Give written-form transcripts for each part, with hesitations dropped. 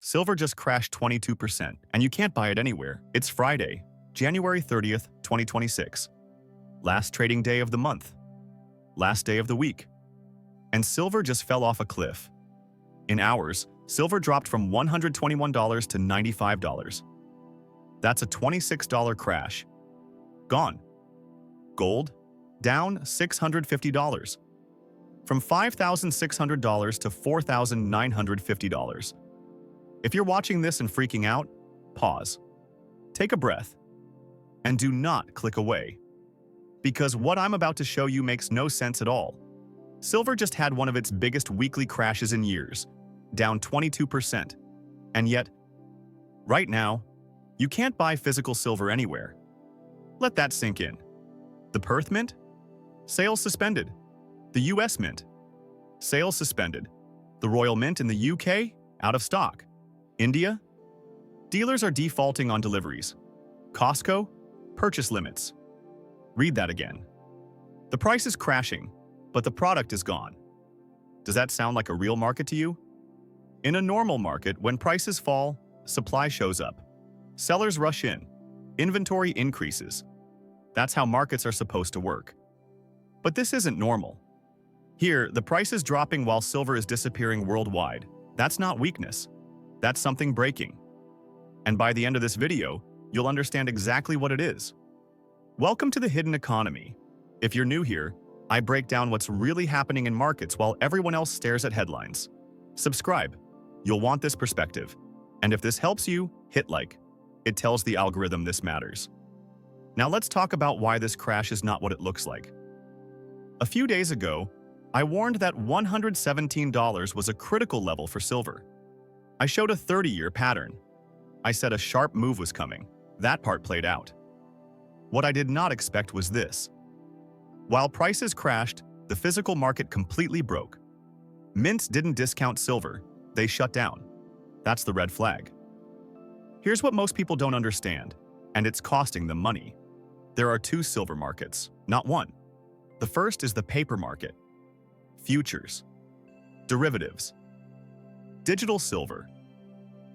Silver just crashed 22%, and you can't buy it anywhere. It's Friday, January 30th, 2026. Last trading day of the month. Last day of the week. And silver just fell off a cliff. In hours, silver dropped from $121 to $95. That's a $26 crash. Gone. Gold? Down $650. From $5,600 to $4,950. If you're watching this and freaking out, pause. Take a breath. And do not click away. Because what I'm about to show you makes no sense at all. Silver just had one of its biggest weekly crashes in years, down 22%. And yet, right now, you can't buy physical silver anywhere. Let that sink in. The Perth Mint? Sales suspended. The US Mint? Sales suspended. The Royal Mint in the UK? Out of stock. India? Dealers are defaulting on deliveries. Costco? Purchase limits. Read that again. The price is crashing, but the product is gone. Does that sound like a real market to you? In a normal market, when prices fall, supply shows up. Sellers rush in. Inventory increases. That's how markets are supposed to work. But this isn't normal. Here, the price is dropping while silver is disappearing worldwide. That's not weakness. That's something breaking. And by the end of this video, you'll understand exactly what it is. Welcome to the hidden economy. If you're new here, I break down what's really happening in markets while everyone else stares at headlines. Subscribe. You'll want this perspective. And if this helps you, hit like. It tells the algorithm this matters. Now let's talk about why this crash is not what it looks like. A few days ago, I warned that $117 was a critical level for silver. I showed a 30-year pattern. I said a sharp move was coming. That part played out. What I did not expect was this. While prices crashed, the physical market completely broke. Mints didn't discount silver. They shut down. That's the red flag. Here's what most people don't understand, and it's costing them money. There are two silver markets, not one. The first is the paper market. Futures. Derivatives. Digital silver.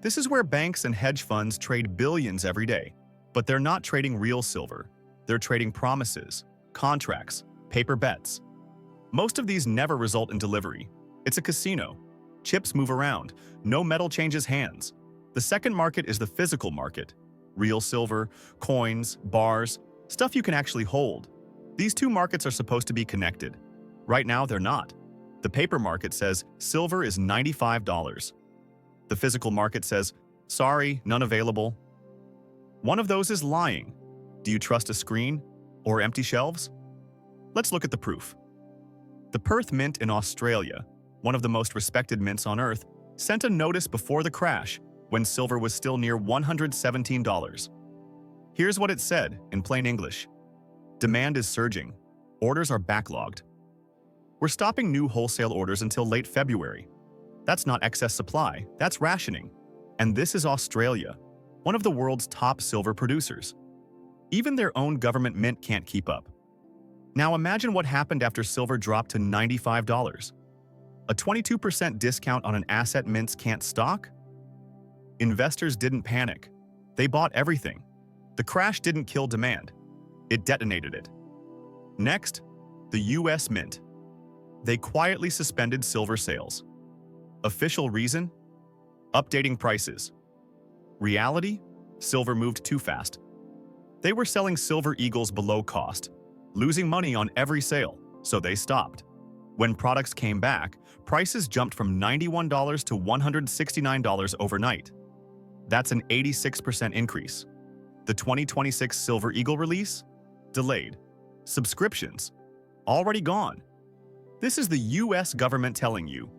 This is where banks and hedge funds trade billions every day, but they're not trading real silver. They're trading promises, contracts, paper bets. Most of these never result in delivery. It's a casino. Chips move around. No metal changes hands. The second market is the physical market. Real silver, coins, bars, stuff you can actually hold. These two markets are supposed to be connected. Right now, they're not. The paper market says silver is $95. The physical market says, sorry, none available. One of those is lying. Do you trust a screen or empty shelves? Let's look at the proof. The Perth Mint in Australia, one of the most respected mints on Earth, sent a notice before the crash when silver was still near $117. Here's what it said in plain English. Demand is surging. Orders are backlogged. We're stopping new wholesale orders until late February. That's not excess supply, that's rationing. And this is Australia, one of the world's top silver producers. Even their own government mint can't keep up. Now imagine what happened after silver dropped to $95. A 22% discount on an asset mints can't stock? Investors didn't panic. They bought everything. The crash didn't kill demand. It detonated it. Next, the US Mint. They quietly suspended silver sales. Official reason? Updating prices. Reality? Silver moved too fast. They were selling silver eagles below cost, losing money on every sale, so they stopped. When products came back, prices jumped from $91 to $169 overnight. That's an 86% increase. The 2026 Silver Eagle release? Delayed. Subscriptions? Already gone. This is the US government telling you,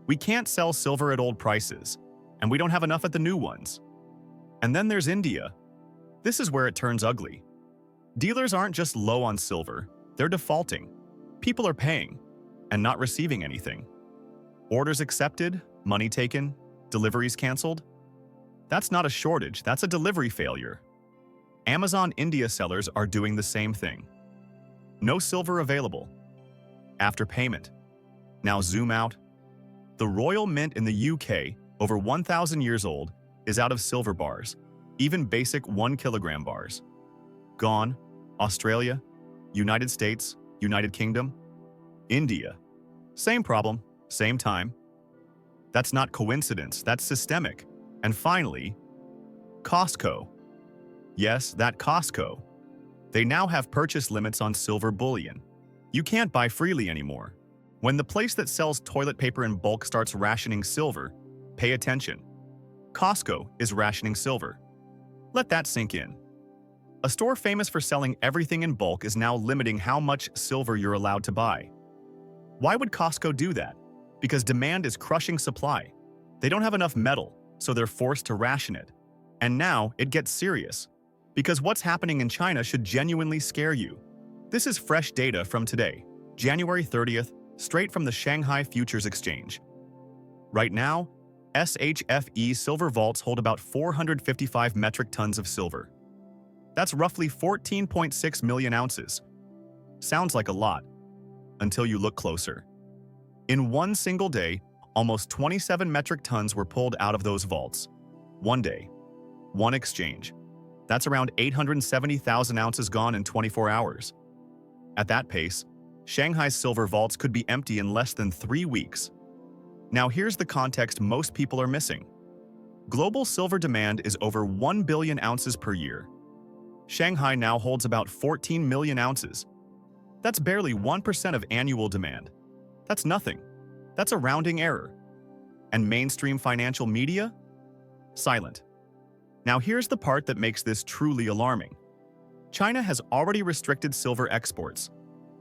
we can't sell silver at old prices, and we don't have enough at the new ones. And then there's India. This is where it turns ugly. Dealers aren't just low on silver, they're defaulting. People are paying and not receiving anything. Orders accepted, money taken, deliveries canceled. That's not a shortage, that's a delivery failure. Amazon India sellers are doing the same thing. No silver available. After payment. Now zoom out. The Royal Mint in the UK, over 1,000 years old, is out of silver bars, even basic 1 kilogram bars. Gone. Australia, United States, United Kingdom, India. Same problem, same time. That's not coincidence, that's systemic. And finally, Costco. Yes, that Costco. They now have purchase limits on silver bullion. You can't buy freely anymore. When the place that sells toilet paper in bulk starts rationing silver, pay attention. Costco is rationing silver. Let that sink in. A store famous for selling everything in bulk is now limiting how much silver you're allowed to buy. Why would Costco do that? Because demand is crushing supply. They don't have enough metal, so they're forced to ration it. And now it gets serious, because what's happening in China should genuinely scare you. This is fresh data from today, January 30th, straight from the Shanghai Futures Exchange. Right now, SHFE silver vaults hold about 455 metric tons of silver. That's roughly 14.6 million ounces. Sounds like a lot, until you look closer. In one single day, almost 27 metric tons were pulled out of those vaults. One day, one exchange. That's around 870,000 ounces gone in 24 hours. At that pace, Shanghai's silver vaults could be empty in less than 3 weeks. Now here's the context most people are missing. Global silver demand is over 1 billion ounces per year. Shanghai now holds about 14 million ounces. That's barely 1% of annual demand. That's nothing. That's a rounding error. And mainstream financial media? Silent. Now here's the part that makes this truly alarming. China has already restricted silver exports.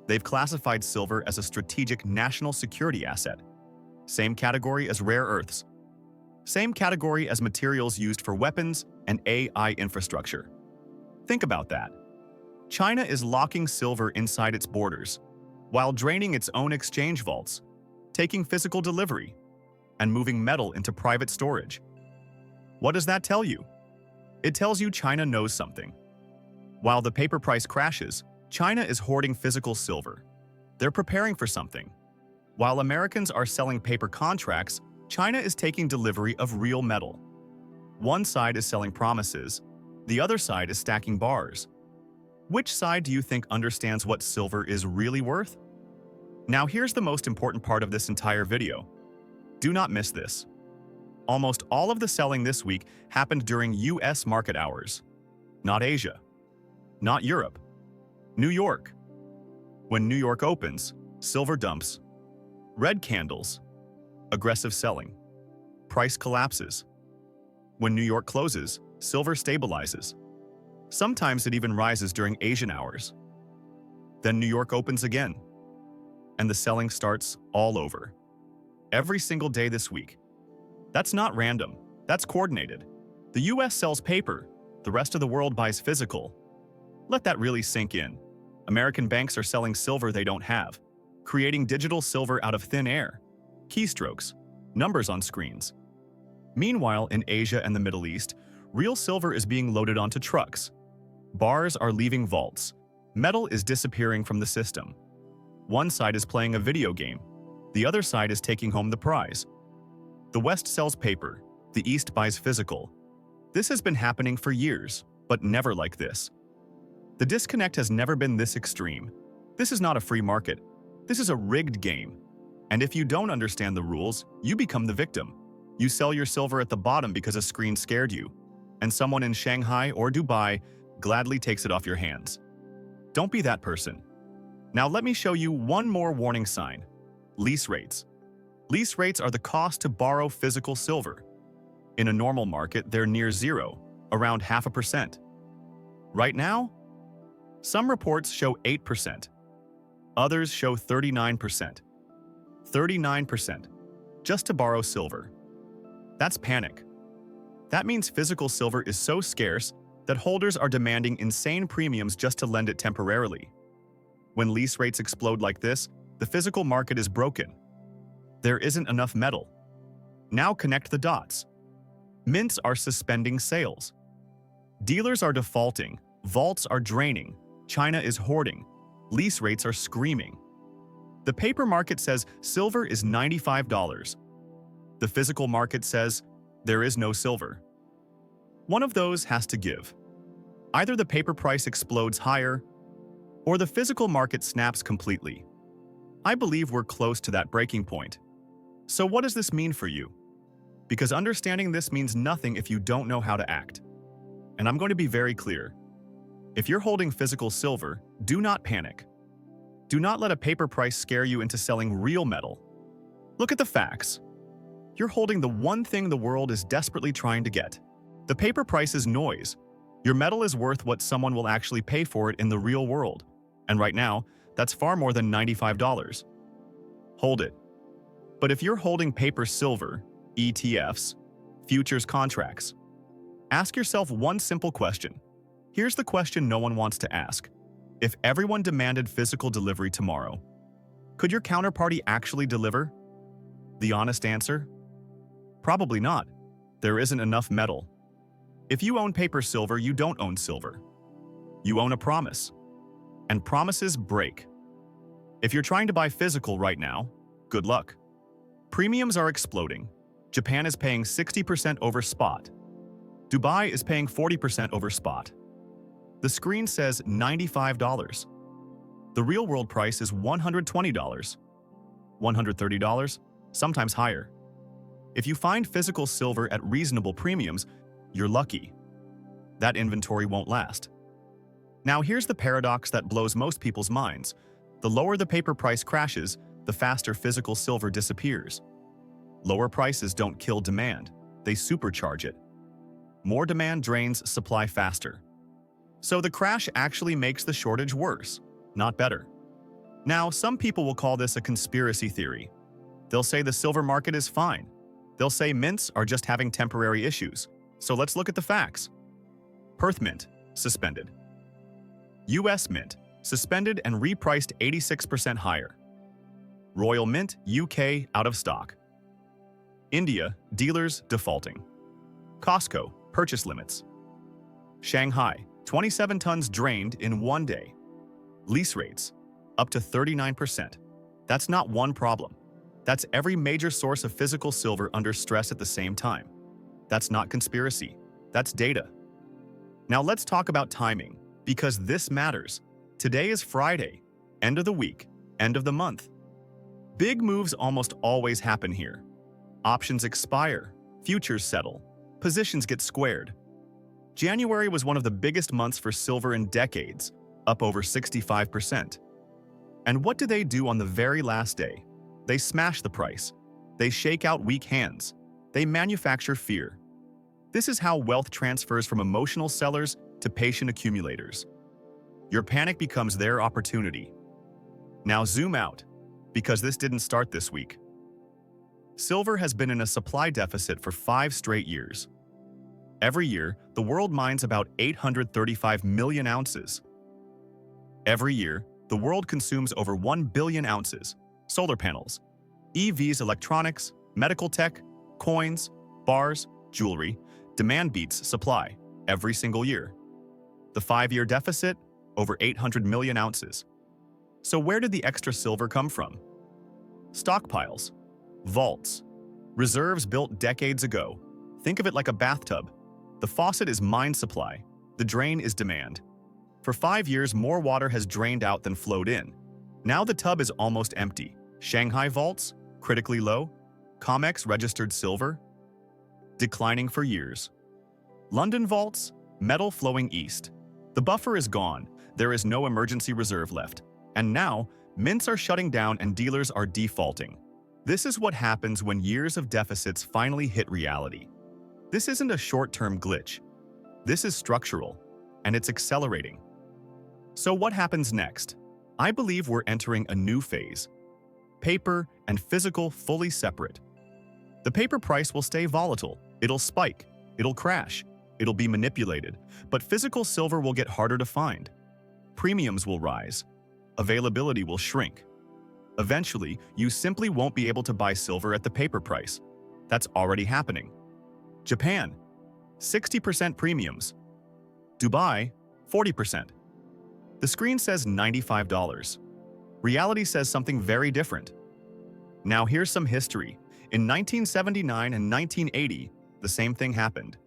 They've classified silver as a strategic national security asset. Same category as rare earths. Same category as materials used for weapons and AI infrastructure. Think about that. China is locking silver inside its borders, while draining its own exchange vaults, taking physical delivery, and moving metal into private storage. What does that tell you? It tells you China knows something. While the paper price crashes, China is hoarding physical silver. They're preparing for something. While Americans are selling paper contracts, China is taking delivery of real metal. One side is selling promises, the other side is stacking bars. Which side do you think understands what silver is really worth? Now here's the most important part of this entire video. Do not miss this. Almost all of the selling this week happened during US market hours. Not Asia. Not Europe. New York. When New York opens, silver dumps. Red candles. Aggressive selling. Price collapses. When New York closes, silver stabilizes. Sometimes it even rises during Asian hours. Then New York opens again, and the selling starts all over. Every single day this week. That's not random, that's coordinated. The US sells paper, the rest of the world buys physical. Let that really sink in. American banks are selling silver they don't have, creating digital silver out of thin air. Keystrokes, numbers on screens. Meanwhile, in Asia and the Middle East, real silver is being loaded onto trucks. Bars are leaving vaults. Metal is disappearing from the system. One side is playing a video game. The other side is taking home the prize. The West sells paper. The East buys physical. This has been happening for years, but never like this. The disconnect has never been this extreme. This is not a free market. This is a rigged game. And if you don't understand the rules, you become the victim. You sell your silver at the bottom because a screen scared you, and someone in Shanghai or Dubai gladly takes it off your hands. Don't be that person. Now let me show you one more warning sign. Lease rates. Lease rates are the cost to borrow physical silver. In a normal market, they're near zero, around 0.5%. Right now, some reports show 8%. Others show 39%. 39%, just to borrow silver. That's panic. That means physical silver is so scarce that holders are demanding insane premiums just to lend it temporarily. When lease rates explode like this, the physical market is broken. There isn't enough metal. Now connect the dots. Mints are suspending sales. Dealers are defaulting. Vaults are draining. China is hoarding. Lease rates are screaming. The paper market says silver is $95. The physical market says, there is no silver. One of those has to give. Either the paper price explodes higher, or the physical market snaps completely. I believe we're close to that breaking point. So what does this mean for you? Because understanding this means nothing if you don't know how to act. And I'm going to be very clear. If you're holding physical silver, do not panic. Do not let a paper price scare you into selling real metal. Look at the facts. You're holding the one thing the world is desperately trying to get. The paper price is noise. Your metal is worth what someone will actually pay for it in the real world. And right now, that's far more than $95. Hold it. But if you're holding paper silver, ETFs, futures contracts, ask yourself one simple question. Here's the question no one wants to ask. If everyone demanded physical delivery tomorrow, could your counterparty actually deliver? The honest answer? Probably not. There isn't enough metal. If you own paper silver, you don't own silver. You own a promise. And promises break. If you're trying to buy physical right now, good luck. Premiums are exploding. Japan is paying 60% over spot. Dubai is paying 40% over spot. The screen says $95. The real world price is $120, $130, sometimes higher. If you find physical silver at reasonable premiums, you're lucky. That inventory won't last. Now here's the paradox that blows most people's minds. The lower the paper price crashes, the faster physical silver disappears. Lower prices don't kill demand, they supercharge it. More demand drains supply faster. So the crash actually makes the shortage worse, not better. Now, some people will call this a conspiracy theory. They'll say the silver market is fine. They'll say mints are just having temporary issues. So let's look at the facts. Perth Mint, suspended. US Mint, suspended and repriced 86% higher. Royal Mint, UK, out of stock. India, dealers defaulting. Costco, purchase limits. Shanghai, 27 tons drained in one day. Lease rates, up to 39%. That's not one problem. That's every major source of physical silver under stress at the same time. That's not conspiracy. That's data. Now let's talk about timing, because this matters. Today is Friday, end of the week, end of the month. Big moves almost always happen here. Options expire, futures settle, positions get squared. January was one of the biggest months for silver in decades, up over 65%. And what do they do on the very last day? They smash the price. They shake out weak hands. They manufacture fear. This is how wealth transfers from emotional sellers to patient accumulators. Your panic becomes their opportunity. Now zoom out, because this didn't start this week. Silver has been in a supply deficit for 5 straight years. Every year, the world mines about 835 million ounces. Every year, the world consumes over 1 billion ounces. Solar panels, EVs, electronics, medical tech, coins, bars, jewelry, demand beats supply every single year. The 5-year deficit, over 800 million ounces. So where did the extra silver come from? Stockpiles, vaults, reserves built decades ago. Think of it like a bathtub. The faucet is mine supply, the drain is demand. For 5 years, more water has drained out than flowed in. Now the tub is almost empty. Shanghai vaults, critically low. Comex registered silver, declining for years. London vaults, metal flowing east. The buffer is gone, there is no emergency reserve left. And now, mints are shutting down and dealers are defaulting. This is what happens when years of deficits finally hit reality. This isn't a short-term glitch. This is structural, and it's accelerating. So what happens next? I believe we're entering a new phase. Paper and physical fully separate. The paper price will stay volatile. It'll spike. It'll crash. It'll be manipulated. But physical silver will get harder to find. Premiums will rise. Availability will shrink. Eventually, you simply won't be able to buy silver at the paper price. That's already happening. Japan, 60% premiums. Dubai, 40%. The screen says $95. Reality says something very different. Now here's some history. In 1979 and 1980, the same thing happened.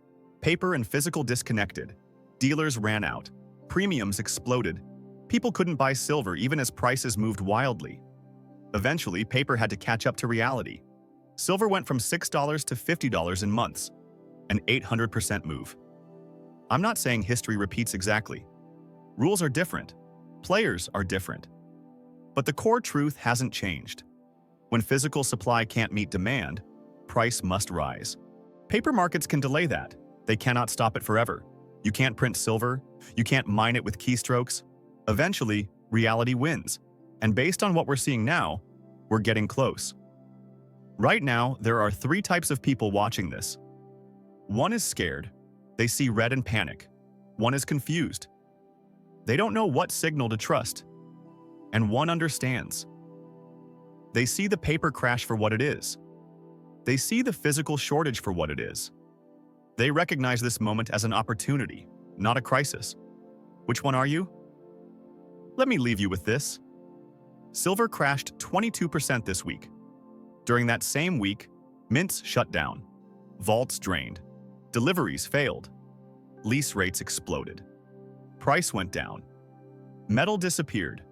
Paper and physical disconnected. Dealers ran out. Premiums exploded. People couldn't buy silver even as prices moved wildly. Eventually, paper had to catch up to reality. Silver went from $6 to $50 in months, an 800% move. I'm not saying history repeats exactly. Rules are different. Players are different. But the core truth hasn't changed. When physical supply can't meet demand, price must rise. Paper markets can delay that. They cannot stop it forever. You can't print silver. You can't mine it with keystrokes. Eventually, reality wins. And based on what we're seeing now, we're getting close. Right now, there are 3 types of people watching this. One is scared. They see red and panic. One is confused. They don't know what signal to trust. And one understands. They see the paper crash for what it is. They see the physical shortage for what it is. They recognize this moment as an opportunity, not a crisis. Which one are you? Let me leave you with this. Silver crashed 22% this week. During that same week, mints shut down, vaults drained, deliveries failed, lease rates exploded, price went down, metal disappeared.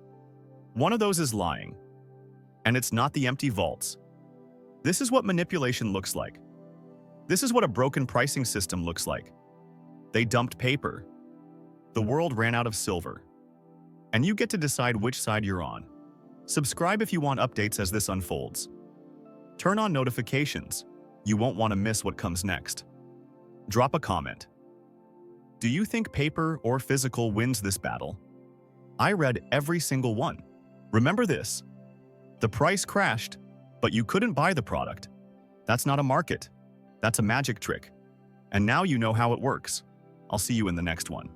One of those is lying, and it's not the empty vaults. This is what manipulation looks like. This is what a broken pricing system looks like. They dumped paper. The world ran out of silver. And you get to decide which side you're on. Subscribe if you want updates as this unfolds. Turn on notifications. You won't want to miss what comes next. Drop a comment. Do you think paper or physical wins this battle? I read every single one. Remember this. The price crashed, but you couldn't buy the product. That's not a market. That's a magic trick. And now you know how it works. I'll see you in the next one.